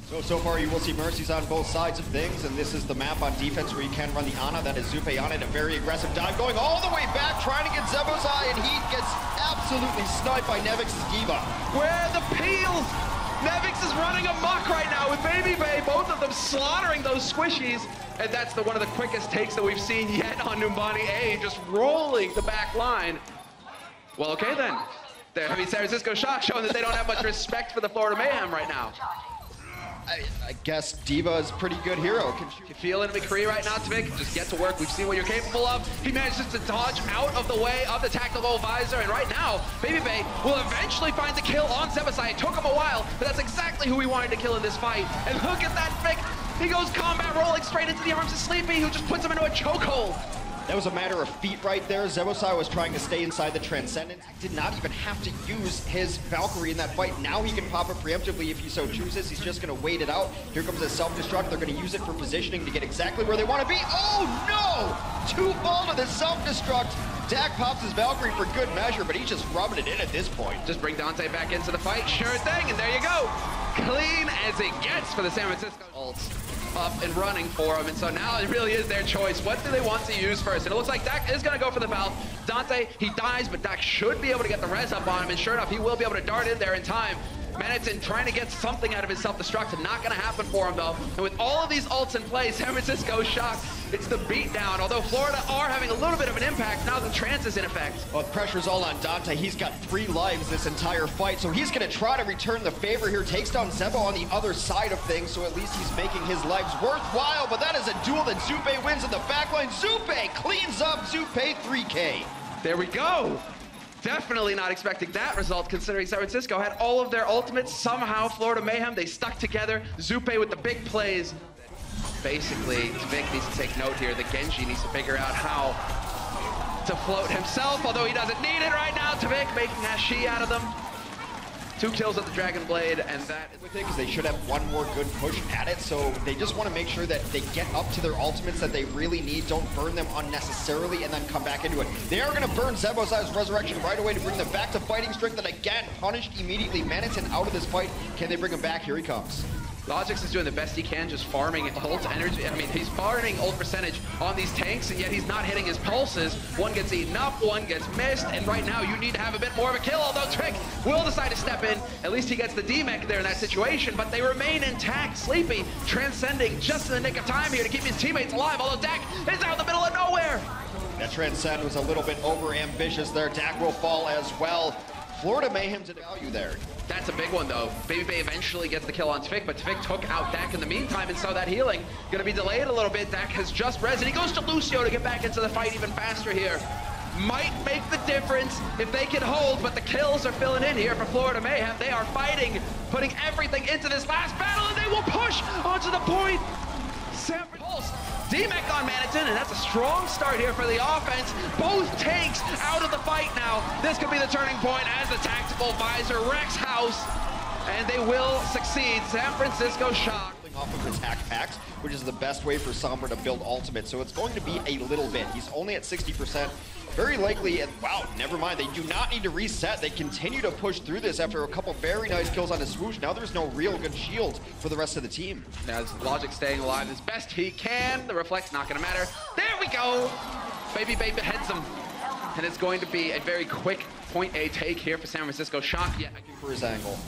So far you will see mercies on both sides of things, and this is the map on defense where you can run the Ana. That is Zupe on it, a very aggressive dive, going all the way back, trying to get Zebo's eye, and he gets absolutely sniped by Nevix's Diva. Where are the peels? Nevix is running amok right now with babybay, both of them slaughtering those squishies, and that's one of the quickest takes that we've seen yet on Numbani A, just rolling the back line. Well, okay then. I mean, San Francisco Shock showing that they don't have much respect for the Florida Mayhem right now. I guess Diva is a pretty good hero. You feel in McCree right now, TviQ? Just get to work. We've seen what you're capable of. He manages to dodge out of the way of the tactical visor, and right now, babybay will eventually find the kill on Sebasai. It took him a while, but that's exactly who he wanted to kill in this fight. And look at that TviQ. He goes combat rolling straight into the arms of Sleepy, who just puts him into a chokehold. That was a matter of feet right there. Zebosai was trying to stay inside the Transcendence. Did not even have to use his Valkyrie in that fight. Now he can pop it preemptively if he so chooses. He's just going to wait it out. Here comes his self-destruct. They're going to use it for positioning to get exactly where they want to be. Oh no! 2 fall to the self-destruct. Dak pops his Valkyrie for good measure, but he's just rubbing it in at this point. Just bring Danteh back into the fight. Sure thing, and there you go. Clean as it gets for the San Francisco ults. Up and running for him, and so now it really is their choice. What do they want to use first? And it looks like Dak is going to go for the Valve. Danteh, he dies, but Dak should be able to get the res up on him, and sure enough, he will be able to dart in there in time. Manhattan trying to get something out of his self-destruct, not going to happen for him though. And with all of these ults in play, San Francisco shocked. It's the beatdown. Although Florida are having a little bit of an impact, now the trance is in effect. Well, the pressure's all on Danteh. He's got 3 lives this entire fight, so he's going to try to return the favor here. Takes down Zebo on the other side of things, so at least he's making his lives worthwhile. But that is a duel that Zupe wins in the backline. Zupe cleans up Zupe 3K. There we go. Definitely not expecting that result, considering San Francisco had all of their ultimates. Somehow, Florida Mayhem, they stuck together. Zupe with the big plays. Basically, TviQ needs to take note here. The Genji needs to figure out how to float himself, although he doesn't need it right now. TviQ making Hashi out of them. 2 kills at the Dragon Blade, and that is because they should have one more good push at it, so they just want to make sure that they get up to their ultimates that they really need, don't burn them unnecessarily, and then come back into it. They are going to burn Zebosai's Resurrection right away to bring them back to fighting streak, then again punished immediately. Manhattan out of this fight. Can they bring him back? Here he comes. Logix is doing the best he can, just farming ult energy. I mean, he's farming ult percentage on these tanks, and yet he's not hitting his pulses. One gets eaten up, one gets missed, and right now you need to have a bit more of a kill, although TviQ will decide to step in. At least he gets the D-Mech there in that situation, but they remain intact. Sleepy transcending just in the nick of time here to keep his teammates alive, although Dak is out in the middle of nowhere. That Transcend was a little bit over-ambitious there. Dak will fall as well. Florida Mayhem's at value there. That's a big one though. babybay eventually gets the kill on TviQ, but TviQ took out Dak in the meantime, and so that healing gonna be delayed a little bit. Dak has just res, and he goes to Lucio to get back into the fight even faster here. Might make the difference if they can hold, but the kills are filling in here for Florida Mayhem. They are fighting, putting everything into this last battle, and they will push onto the point. Pulse, D-Mech on Manhattan, and that's a strong start here for the offense. Both tanks out of the fight now. This could be the turning point as the tactical visor wrecks house, and they will succeed. San Francisco Shock. Off of his hack packs, which is the best way for Sombra to build ultimate, so it's going to be a little bit. He's only at 60%. Very likely, and wow, never mind, they do not need to reset. They continue to push through this after a couple very nice kills on his swoosh. Now there's no real good shield for the rest of the team. As Logix staying alive as best he can. The reflect's not gonna matter. There we go! babybay beheads him. And it's going to be a very quick point A take here for San Francisco Shock. Yeah, for his angle.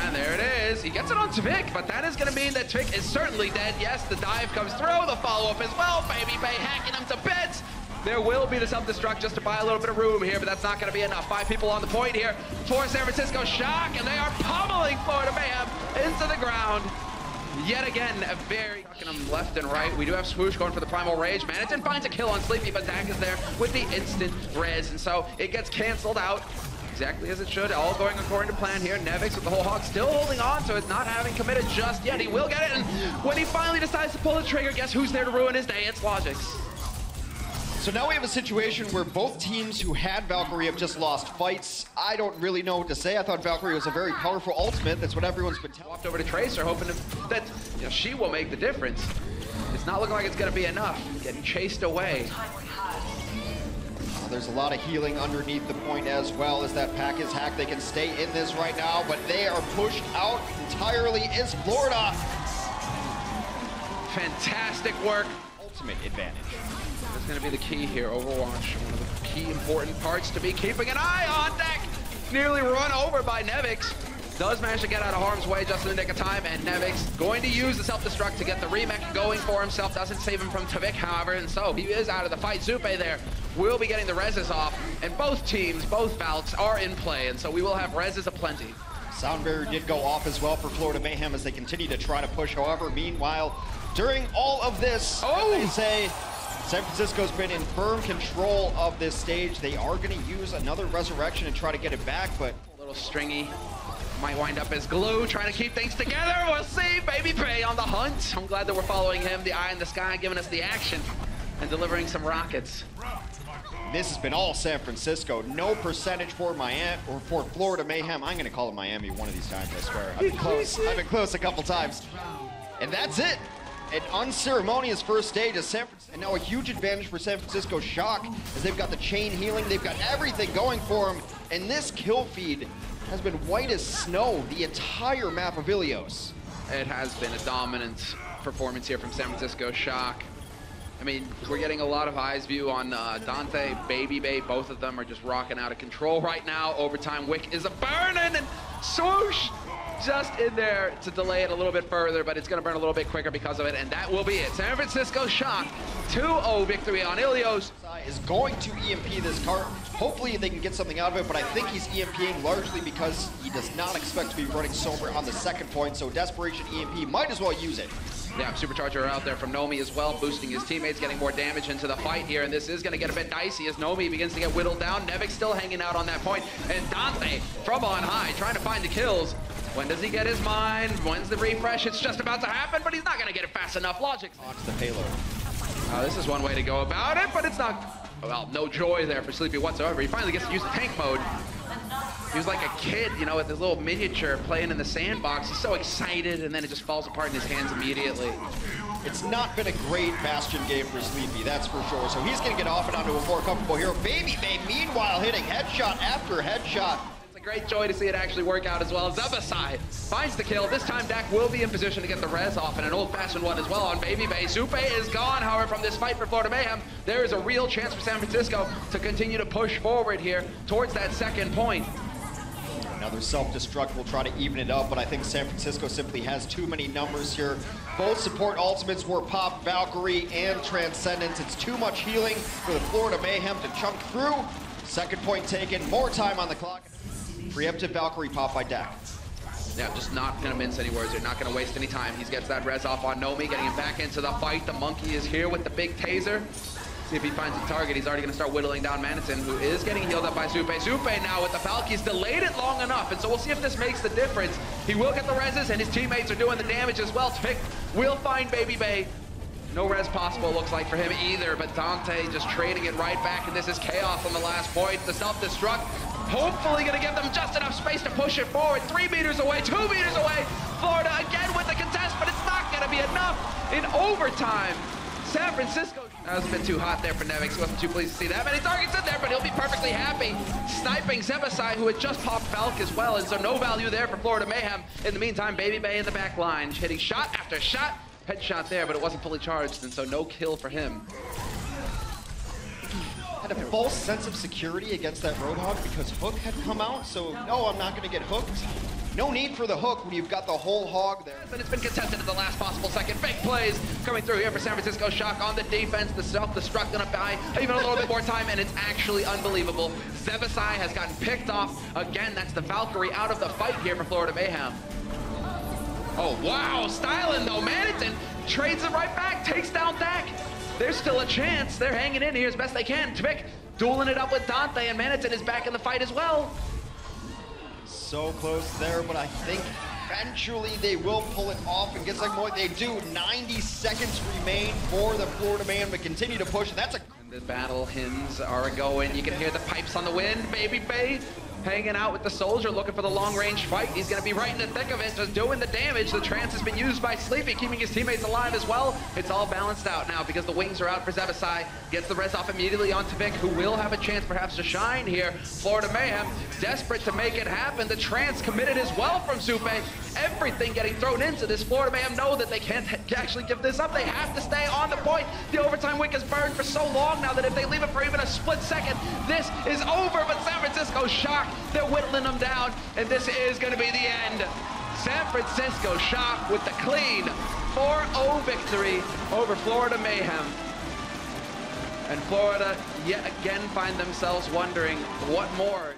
And there it is. He gets it on TviQ, but that is going to mean that TviQ is certainly dead. Yes, the dive comes through, the follow-up as well. babybay hacking him to bits. There will be the self-destruct just to buy a little bit of room here, but that's not going to be enough. 5 people on the point here for San Francisco Shock, and they are pummeling Florida Mayhem into the ground. Yet again, a very fucking them left and right. We do have Swoosh going for the Primal Rage. Manhattan finds a kill on Sleepy, but Dak is there with the instant res, and so it gets canceled out. Exactly as it should, all going according to plan here. Nevix with the whole hog still holding on, so it's not having committed just yet. He will get it, and when he finally decides to pull the trigger, guess who's there to ruin his day? It's Logix. So now we have a situation where both teams who had Valkyrie have just lost fights. I don't really know what to say. I thought Valkyrie was a very powerful ultimate. That's what everyone's been telling. Walked over to Tracer, hoping that she will make the difference. It's not looking like it's going to be enough. Getting chased away. there's a lot of healing underneath the point as well. As that pack is hacked, they can stay in this right now, but they are pushed out entirely. Is Florida. Fantastic work. Ultimate advantage. That's going to be the key here. Overwatch, one of the key important parts to be keeping an eye on. Deck nearly run over by Nevix. Does manage to get out of harm's way just in the nick of time, and Nevix going to use the self-destruct to get the remake going for himself. Doesn't save him from TviQ, however, and so he is out of the fight. Zupe there will be getting the reses off, and both teams, both Valks are in play, and so we will have reses aplenty. Sound barrier did go off as well for Florida Mayhem as they continue to try to push. However, meanwhile, during all of this, they say San Francisco's been in firm control of this stage. They are going to use another resurrection and try to get it back, but a little stringy. Might wind up as glue, trying to keep things together. We'll see. babybay on the hunt. I'm glad that we're following him. The eye in the sky, giving us the action and delivering some rockets. This has been all San Francisco. No percentage for Miami or for Florida Mayhem. I'm going to call it Miami one of these times, I swear. I've been close. I've been close a couple times. And that's it. An unceremonious first stage of San Francisco. And now a huge advantage for San Francisco Shock as they've got the chain healing. They've got everything going for them. And this kill feed has been white as snow the entire map of Ilios. It has been a dominant performance here from San Francisco Shock. I mean, we're getting a lot of eyes view on Danteh, babybay. Both of them are just rocking out of control right now. Overtime Wick is a burning, and swoosh! Just in there to delay it a little bit further, but it's going to burn a little bit quicker because of it, and that will be it. San Francisco Shock, 2-0 victory on Ilios. Is going to EMP this cart. Hopefully they can get something out of it, but I think he's EMPing largely because he does not expect to be running sober on the second point, so desperation EMP, might as well use it. Yeah, Supercharger out there from Nomi as well, boosting his teammates, getting more damage into the fight here, and this is going to get a bit dicey as Nomi begins to get whittled down. Nevix still hanging out on that point, and Danteh from on high, trying to find the kills. When does he get his mine? When's the refresh? It's just about to happen, but he's not going to get it fast enough. Logix. Launch the payload. This is one way to go about it, but it's not, well, no joy there for Sleepy whatsoever. He finally gets to use the tank mode. He was like a kid, you know, with his little miniature playing in the sandbox. He's so excited, and then it just falls apart in his hands immediately. It's not been a great Bastion game for Sleepy, that's for sure. So he's going to get off and onto a more comfortable hero. babybay, meanwhile, hitting headshot after headshot. Great joy to see it actually work out as well. Zebasai finds the kill. This time Dak will be in position to get the res off, and an old-fashioned one as well on babybay. Zupe is gone, however, from this fight for Florida Mayhem. There is a real chance for San Francisco to continue to push forward here towards that second point. Another self-destruct will try to even it up, but I think San Francisco simply has too many numbers here. Both support ultimates were popped, Valkyrie and Transcendence. It's too much healing for the Florida Mayhem to chunk through. Second point taken, more time on the clock. Preemptive Valkyrie pop by Dak. Yeah, just not going to mince any words. They're not going to waste any time. He gets that res off on Nomi, getting him back into the fight. The monkey is here with the big taser. See if he finds a target. He's already going to start whittling down Manitin, who is getting healed up by Zupe. Zupe now with the Falk. He's delayed it long enough, and so we'll see if this makes the difference. He will get the reses, and his teammates are doing the damage as well. TviQ will find babybay. No res possible, looks like, for him either, but Danteh just trading it right back, and this is chaos on the last point. The self-destruct hopefully going to give them just enough space to push it forward. 3 meters away, 2 meters away. Florida again with the contest, but it's not going to be enough in overtime. San Francisco. That was a bit too hot there for Nevix. He wasn't too pleased to see that many targets in there, but he'll be perfectly happy. Sniping Zebasai, who had just popped Valk as well, and so no value there for Florida Mayhem. In the meantime, babybay in the back line, hitting shot after shot. Headshot there, but it wasn't fully charged, and so no kill for him. Had a false sense of security against that Roadhog because Hook had come out, so no, I'm not going to get hooked. No need for the hook when you've got the whole hog there. And it's been contested at the last possible second. Big plays coming through here for San Francisco Shock on the defense. The self-destruct gonna buy even a little bit more time, and it's actually unbelievable. Zebasai has gotten picked off. Again, that's the Valkyrie out of the fight here for Florida Mayhem. Oh, wow, styling though. Manitin trades it right back, takes down Dak. There's still a chance. They're hanging in here as best they can. TviQ dueling it up with Danteh, and Manitin is back in the fight as well. So close there, but I think eventually they will pull it off and get some more. They do. 90 seconds remain for the Florida Mayhem to continue to push. That's a... The battle hymns are going. You can hear the pipes on the wind. babybay hanging out with the soldier, looking for the long-range fight. He's going to be right in the thick of it, just doing the damage. The trance has been used by Sleepy, keeping his teammates alive as well. It's all balanced out now because the wings are out for Zebasai. Gets the res off immediately on TviQ, who will have a chance perhaps to shine here. Florida Mayhem, desperate to make it happen. The trance committed as well from Supe. Everything getting thrown into this. Florida Mayhem know that they can't actually give this up. They have to stay on the point. The overtime wick is burned for so long now that if they leave it for even a split second, this is over. But San Francisco's shocked. They're whittling them down, and this is going to be the end. San Francisco shocked with the clean 4-0 victory over Florida Mayhem. And Florida yet again find themselves wondering what more